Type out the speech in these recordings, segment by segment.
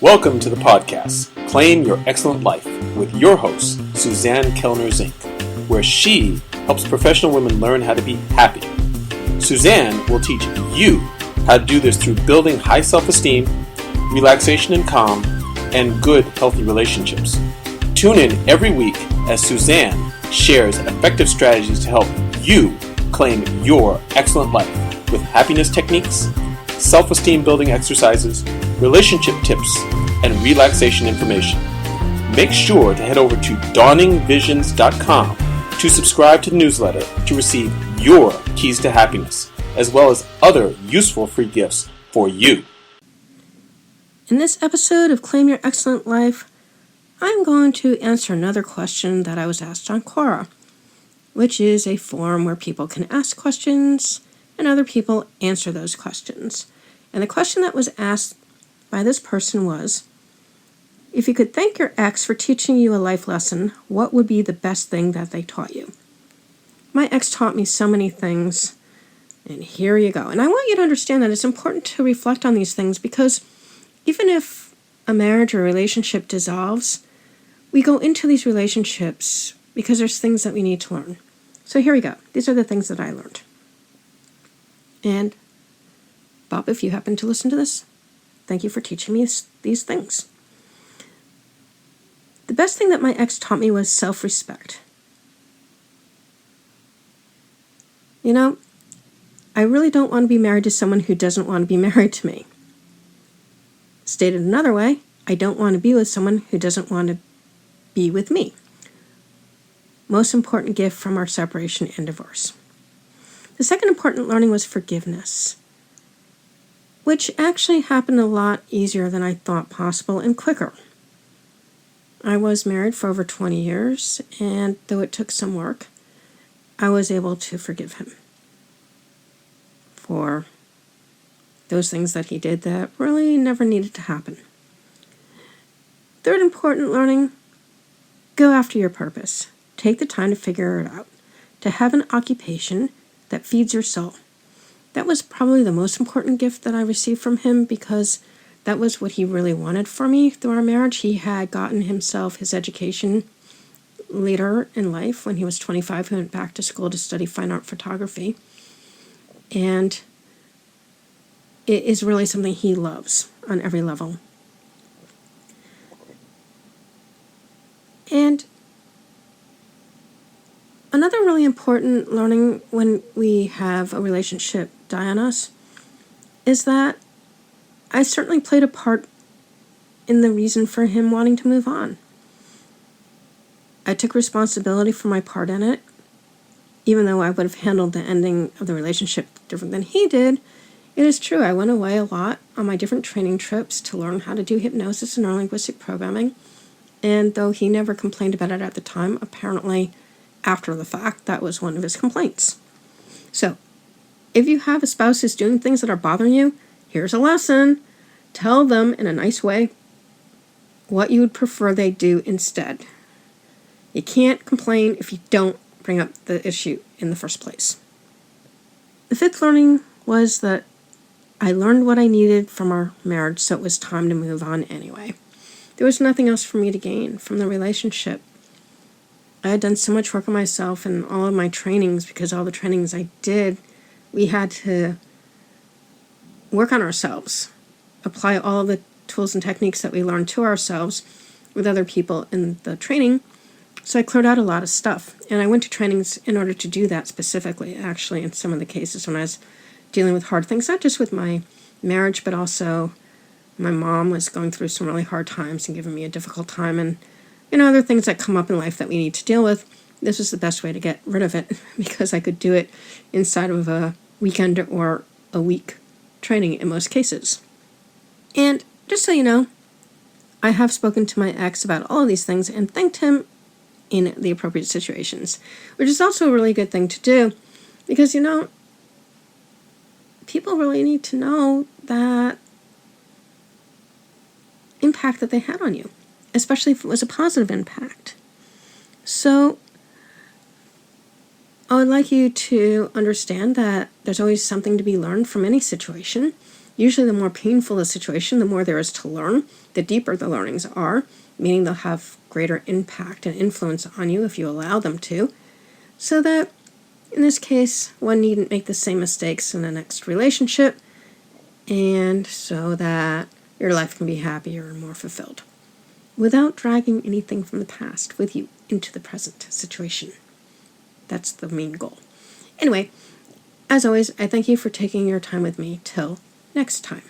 Welcome to the podcast, Claim Your Excellent Life, with your host, Suzanne Kellner-Zinck, where she helps professional women learn how to be happy. Suzanne will teach you how to do this through building high self-esteem, relaxation and calm, and good, healthy relationships. Tune in every week as Suzanne shares effective strategies to help you claim your excellent life with happiness techniques, self-esteem building exercises, relationship tips, and relaxation information. Make sure to head over to dawningvisions.com to subscribe to the newsletter to receive your keys to happiness, as well as other useful free gifts for you. In this episode of Claim Your Excellent Life, I'm going to answer another question that I was asked on Quora, which is a forum where people can ask questions and other people answer those questions. And the question that was asked by this person was, if you could thank your ex for teaching you a life lesson, what would be the best thing that they taught you? My ex taught me so many things, and here you go. And I want you to understand that it's important to reflect on these things because even if a marriage or relationship dissolves, we go into these relationships because there's things that we need to learn. So here we go. These are the things that I learned. And Bob, if you happen to listen to this, thank you for teaching me these things. The best thing that my ex taught me was self-respect. You know, I really don't want to be married to someone who doesn't want to be married to me. Stated another way, I don't want to be with someone who doesn't want to be with me. Most important gift from our separation and divorce. The second important learning was forgiveness, which actually happened a lot easier than I thought possible and quicker. I was married for over 20 years, and though it took some work, I was able to forgive him for those things that he did that really never needed to happen. Third important learning, go after your purpose. Take the time to figure it out, to have an occupation that feeds your soul. That was probably the most important gift that I received from him because that was what he really wanted for me through our marriage. He had gotten himself his education later in life. When he was 25, he went back to school to study fine art photography. And it is really something he loves on every level. And another really important learning when we have a relationship die on us is that I certainly played a part in the reason for him wanting to move on. I took responsibility for my part in it, even though I would have handled the ending of the relationship different than he did. It is true, I went away a lot on my different training trips to learn how to do hypnosis and neurolinguistic programming, and though he never complained about it at the time, apparently after the fact, that was one of his complaints. So, if you have a spouse who's doing things that are bothering you, here's a lesson. Tell them in a nice way what you would prefer they do instead. You can't complain if you don't bring up the issue in the first place. The fifth learning was that I learned what I needed from our marriage, so it was time to move on anyway. There was nothing else for me to gain from the relationship. I had done so much work on myself and all of my trainings, because all the trainings I did, we had to work on ourselves, apply all of the tools and techniques that we learned to ourselves with other people in the training. So I cleared out a lot of stuff. And I went to trainings in order to do that specifically, actually, in some of the cases when I was dealing with hard things, not just with my marriage, but also my mom was going through some really hard times and giving me a difficult time, and other things that come up in life that we need to deal with. This was the best way to get rid of it because I could do it inside of a weekend or a week training in most cases. And just so you know, I have spoken to my ex about all of these things and thanked him in the appropriate situations, which is also a really good thing to do because, people really need to know that impact that they had on you, especially if it was a positive impact. So I would like you to understand that there's always something to be learned from any situation. Usually the more painful the situation, the more there is to learn, the deeper the learnings are, meaning they'll have greater impact and influence on you if you allow them to, so that, in this case, one needn't make the same mistakes in the next relationship, and so that your life can be happier and more fulfilled, without dragging anything from the past with you into the present situation. That's the main goal. Anyway, as always, I thank you for taking your time with me. Till next time.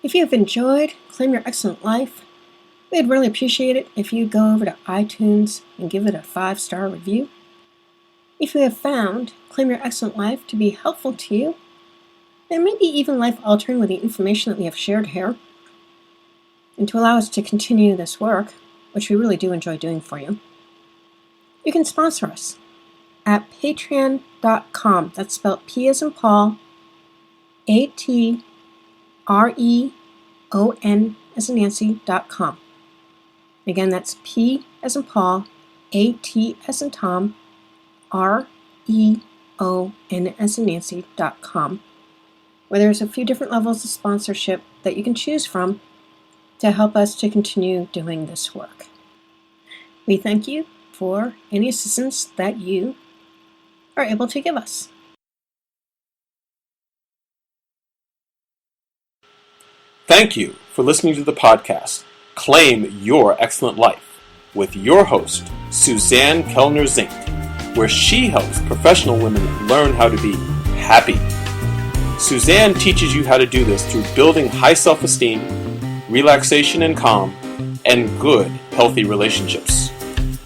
If you have enjoyed Claim Your Excellent Life, we'd really appreciate it if you go over to iTunes and give it a 5-star review. If you have found Claim Your Excellent Life to be helpful to you, and maybe even life-altering with the information that we have shared here, and to allow us to continue this work, which we really do enjoy doing for you, you can sponsor us at patreon.com. That's spelled P as in Paul, ATREON as in Nancy.com. Again, that's P as in Paul, AT as in Tom, REON as in Nancy.com, where there's a few different levels of sponsorship that you can choose from to help us to continue doing this work. We thank you for any assistance that you are able to give us. Thank you for listening to the podcast, Claim Your Excellent Life, with your host, Suzanne Kellner-Zinck, where she helps professional women learn how to be happy. Suzanne teaches you how to do this through building high self-esteem, relaxation and calm, and good, healthy relationships.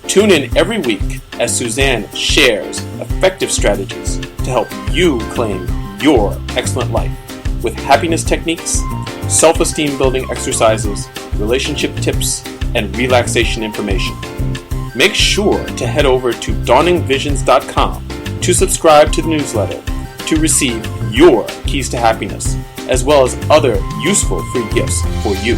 Tune in every week as Suzanne shares effective strategies to help you claim your excellent life with happiness techniques, self-esteem building exercises, relationship tips, and relaxation information. Make sure to head over to dawningvisions.com to subscribe to the newsletter to receive your keys to happiness, as well as other useful free gifts for you.